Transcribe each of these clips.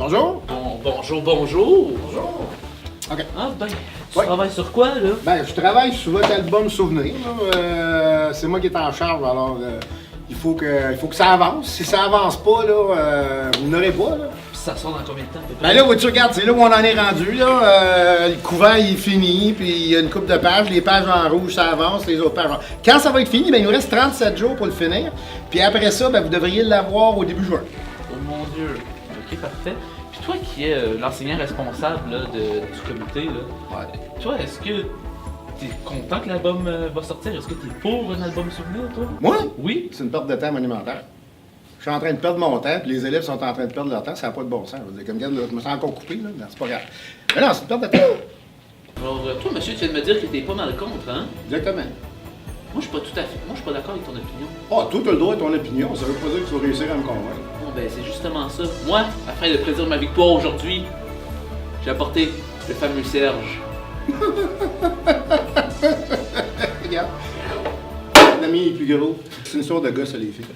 Bonjour. Bonjour. Bonjour. OK. Ah ben, tu Ouais. travailles sur quoi, là? Ben, je travaille sur votre album Souvenir. Là. C'est moi qui est en charge, alors il faut que ça avance. Si ça avance pas, là, vous n'aurez pas. Là. Puis ça sort dans combien de temps, à peu près? Ben là, tu regardes, c'est là où on en est rendu. Là. Le couvent, il est fini, puis il y a une couple de pages. Les pages en rouge, ça avance, les autres pages en... Quand ça va être fini, ben, il nous reste 37 jours pour le finir. Puis après ça, ben, vous devriez l'avoir au début juin. Oh mon Dieu. Ok, parfait. Puis toi qui es l'enseignant responsable là, du comité, là, Ouais. toi, est-ce que t'es content que l'album va sortir? Est-ce que t'es pour un album souvenir, toi? Moi? Oui? C'est une perte de temps monumentale. Je suis en train de perdre mon temps, puis les élèves sont en train de perdre leur temps, ça n'a pas de bon sens. Je veux dire, comme regarde, là, je me sens encore coupé, là, mais c'est pas grave. Mais non, c'est une perte de temps. Alors, toi, monsieur, tu viens de me dire que t'es pas mal contre, hein? Exactement. Moi, je suis pas tout à fait... Moi, je suis pas d'accord avec ton opinion. Ah, toi, tu as le droit à ton opinion, ça veut pas dire que tu vas réussir à me convaincre. Bon, ben, c'est justement ça. Moi, afin de prédire ma victoire aujourd'hui, j'ai apporté le fameux Serge. Regarde. L'ami est plus gros. C'est une histoire de gars, ça, les filles.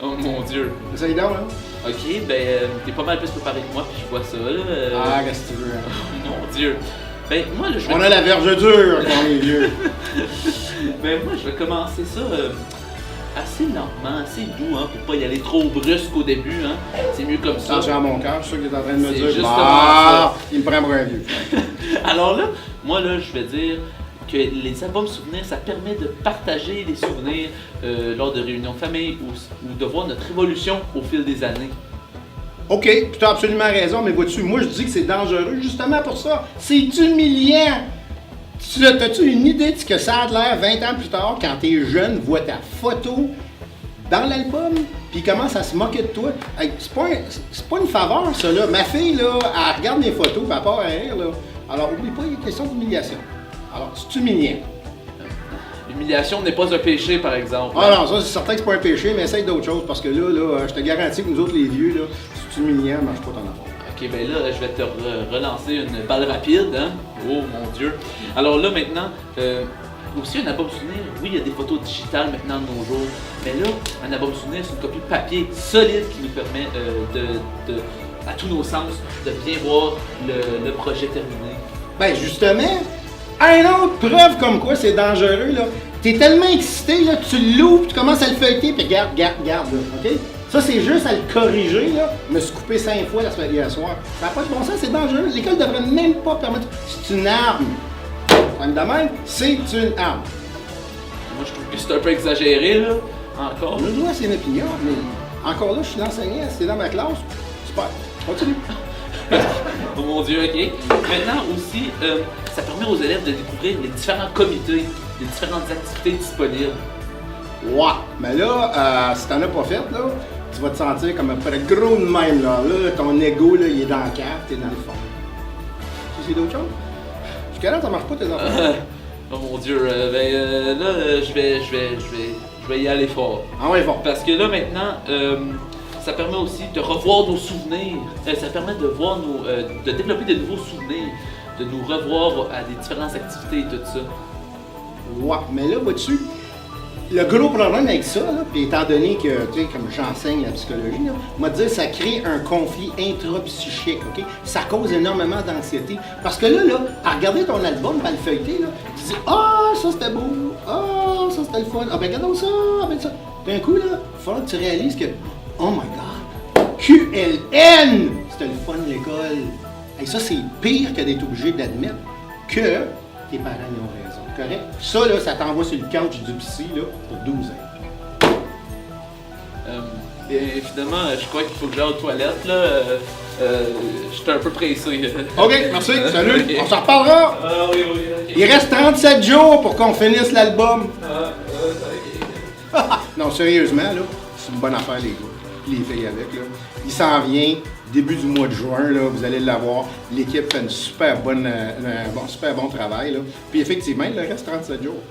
Oh mon Dieu. Essaye donc, là. Ok, ben, t'es pas mal plus préparé que moi, puis je vois ça, là. Ah, qu'est-ce que tu veux, hein? Oh mon Dieu. Ben, moi, là, je vais... On a la verge dure quand on est vieux. Ben, moi, je vais commencer ça assez lentement, assez doux, hein, pour pas y aller trop brusque au début, hein. C'est mieux comme ça. Attention à mon cœur, je suis sûr qu'il est en train de me C'est dire. justement Bah, il me prend pour un vieux. Alors là, moi, là, je vais dire que les albums souvenirs, ça permet de partager les souvenirs lors de réunions de famille ou de voir notre évolution au fil des années. OK, tu as absolument raison, mais vois-tu, moi je dis que c'est dangereux justement pour ça. C'est humiliant. As-tu une idée de ce que ça a de l'air 20 ans plus tard quand tes jeunes voient ta photo dans l'album puis ils commencent à se moquer de toi? Hey, c'est pas une faveur, ça, là. Ma fille, là, elle regarde mes photos puis elle part à rire, là. Alors, oublie pas, il y a une question d'humiliation. Alors, c'est humiliant. L'humiliation n'est pas un péché, par exemple. Ah non, ça, c'est certain que c'est pas un péché, mais essaye d'autres choses parce que là, je te garantis que nous autres, les vieux, là, c'est humiliant, marche pas ton affaire. Ok, ben là, je vais te relancer une balle rapide, hein? Oh mon Dieu. Alors là, maintenant, aussi un album souvenir, oui, il y a des photos digitales maintenant de nos jours, mais là, un album souvenir, c'est une copie papier solide qui nous permet à tous nos sens, de bien voir le projet terminé. Ben justement, une autre preuve comme quoi c'est dangereux, là. T'es tellement excité, là, tu l'ouvres, tu commences à le feuilleter, puis regarde, là, OK? Ça, c'est juste à le corriger, là. Je me suis coupé 5 fois la semaine hier soir. Ça n'a pas de bon sens, c'est dangereux. L'école devrait même pas permettre... C'est une arme. Comme de même, c'est une arme. Moi, je trouve que c'est un peu exagéré, là, encore. Le droit, c'est une opinion, mais encore là, je suis l'enseignant, c'est dans ma classe. Super. Continue. Oh mon Dieu, ok. Maintenant aussi, ça permet aux élèves de découvrir les différents comités, les différentes activités disponibles. Ouais. Mais là, si t'en as pas fait, là, tu vas te sentir comme un peu gros de même, là. Là, ton ego, là, il est dans la cave, t'es dans le fond. Tu sais d'autres choses? Jusqu'à là, ça marche pas, tes enfants. Oh mon Dieu, là, je vais y aller fort. Ah ouais, bon. Parce que là, maintenant, ça permet aussi de revoir nos souvenirs. Ça permet de voir de développer de nouveaux souvenirs, de nous revoir à des différentes activités et tout ça. Ouais. Mais là, vois-tu, le gros problème avec ça, là, puis étant donné que, tu sais, comme j'enseigne la psychologie, là, m'a dit ça crée un conflit intrapsychique, OK? Ça cause énormément d'anxiété. Parce que là, à regarder ton album, à le feuilleter, là, tu dis « Ah, ça c'était beau! Ah, ça c'était le fun! Ah ben regardons ça! Ah ben ça! » D'un coup, là, il faut que tu réalises que « Oh my God! QLN! C'était le fun de l'école! » Et ça, c'est pire que d'être obligé d'admettre que tes parents y ont raison. Correct? Ça, là, ça t'envoie sur le couch du psy, là, pour 12 ans. Et finalement, je crois qu'il faut que j'aille aux toilettes, là. J'étais un peu pressé. OK, merci, salut, on s'en reparlera. Ah oui, ok. Il reste 37 jours pour qu'on finisse l'album. Ok. Non, sérieusement, là, c'est une bonne affaire, les gars. Puis les filles avec, là. Il s'en vient, début du mois de juin, là, vous allez l'avoir. L'équipe fait une super bon travail, là. Puis effectivement, il reste 37 jours.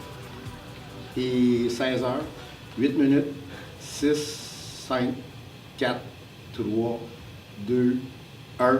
Et 16 heures, 8 minutes, 6, 5, 4, 3, 2, 1.